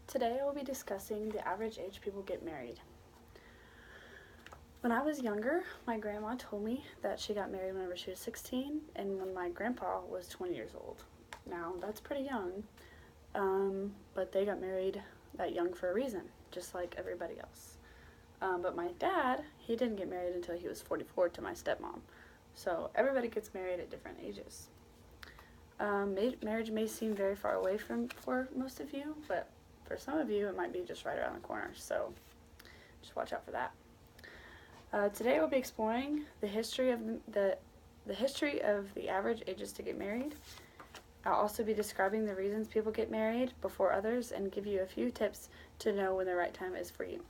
Today I will be discussing the average age people get married. When I was younger, my grandma told me that she got married whenever she was 16 and when my grandpa was 20 years old. Now, that's pretty young, but they got married that young for a reason, just like everybody else. But my dad, he didn't get married until he was 44 to my stepmom. So everybody gets married at different ages. Marriage may seem very far away for most of you, but for some of you, it might be just right around the corner. So just watch out for that. Today we'll be exploring the history of the history of the average ages to get married. I'll also be describing the reasons people get married before others and give you a few tips to know when the right time is for you.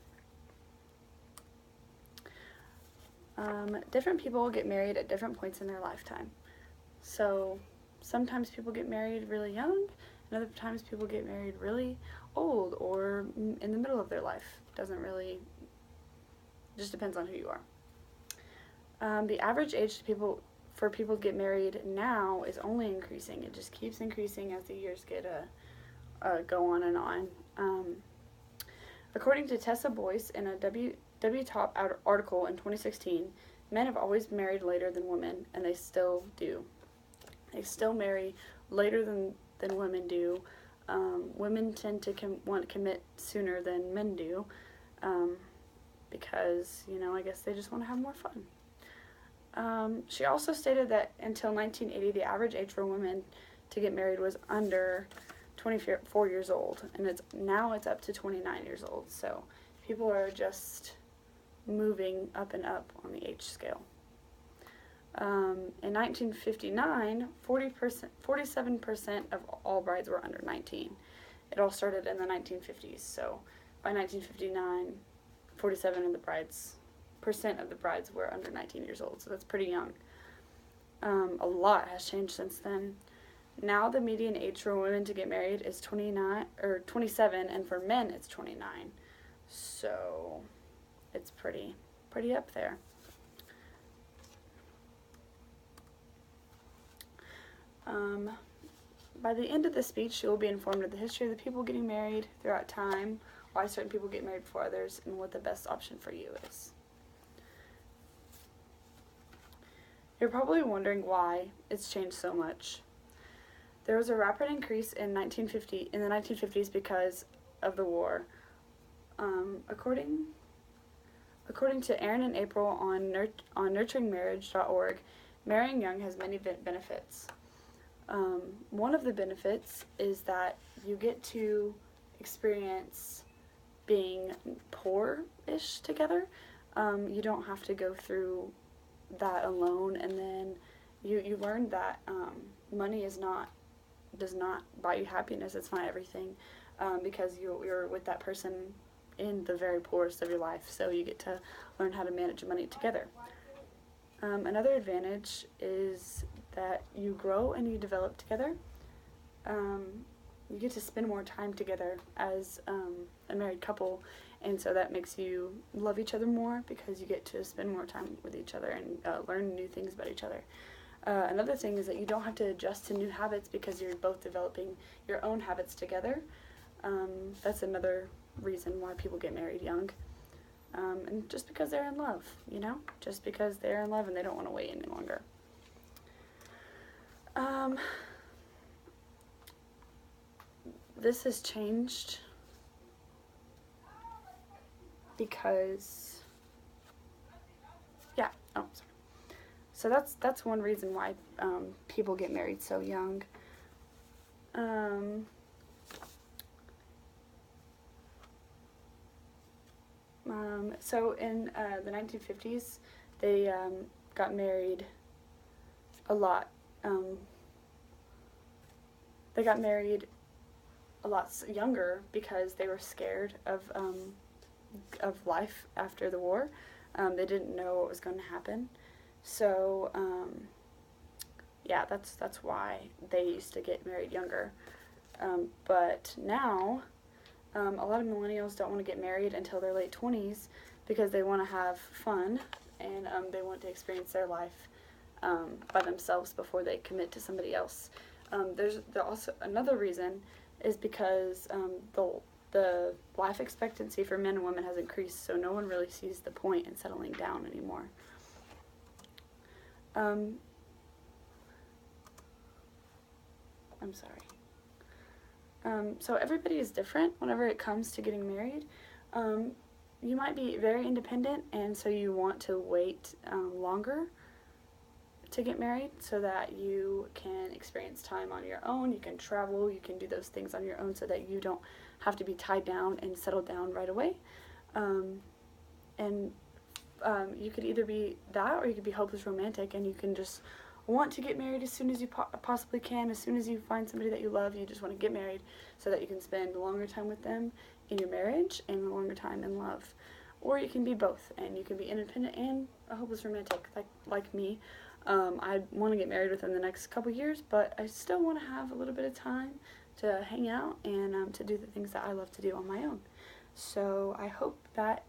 Different people get married at different points in their lifetime. So sometimes people get married really young, and other times people get married really old or in the middle of their life. Just depends on who you are. The average age for people to get married now is only increasing. It just keeps increasing as the years go on and on. According to Tessa Boyce in a WTOP article in 2016, men have always married later than women, and they still do. They still marry later than women do. Women tend to want to commit sooner than men do because, I guess they just want to have more fun. She also stated that until 1980, the average age for women to get married was under 24 years old, and now it's up to 29 years old. So people are just moving up and up on the age scale. In 1959, 47% of all brides were under 19. It all started in the 1950s, so by 1959, 47% of the brides were under 19 years old, so that's pretty young. A lot has changed since then. Now the median age for women to get married is 27, and for men it's 29. So it's pretty up there. By the end of the speech, you will be informed of the history of the people getting married throughout time, why certain people get married before others, and what the best option for you is. You're probably wondering why it's changed so much. There was a rapid increase in the 1950s because of the war. According to Aaron and April on nurturingmarriage.org, marrying young has many benefits. One of the benefits is that you get to experience being poor-ish together. You don't have to go through that alone, and then you learn that money does not buy you happiness. It's not everything, because you're with that person in the very poorest of your life, so you get to learn how to manage money together. Another advantage is that you grow and you develop together. You get to spend more time together as a married couple, and so that makes you love each other more because you get to spend more time with each other and learn new things about each other. Another thing is that you don't have to adjust to new habits because you're both developing your own habits together. That's another reason why people get married young. And just because they're in love, just because they're in love and they don't want to wait any longer. This has changed because, so that's one reason why people get married so young. So in the 1950s, they got married a lot. They got married a lot younger because they were scared of life after the war. They didn't know what was going to happen. So that's why they used to get married younger. But now, a lot of millennials don't want to get married until their late 20s because they want to have fun and they want to experience their life by themselves before they commit to somebody else. There's also another reason is because the life expectancy for men and women has increased, so no one really sees the point in settling down anymore. I'm sorry. So everybody is different whenever it comes to getting married. You might be very independent, and so you want to wait longer to get married so that you can experience time on your own, you can travel, you can do those things on your own so that you don't have to be tied down and settled down right away. You could either be that, or you could be hopeless romantic, and you can just want to get married as soon as you possibly can. As soon as you find somebody that you love, you just want to get married so that you can spend a longer time with them in your marriage and a longer time in love. Or you can be both, and you can be independent and a hopeless romantic, like me. I want to get married within the next couple years, but I still want to have a little bit of time to hang out and to do the things that I love to do on my own. So I hope that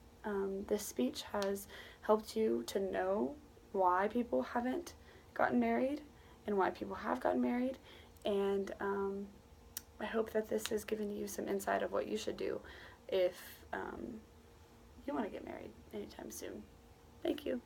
this speech has helped you to know why people haven't gotten married and why people have gotten married, and I hope that this has given you some insight of what you should do if you want to get married anytime soon. Thank you.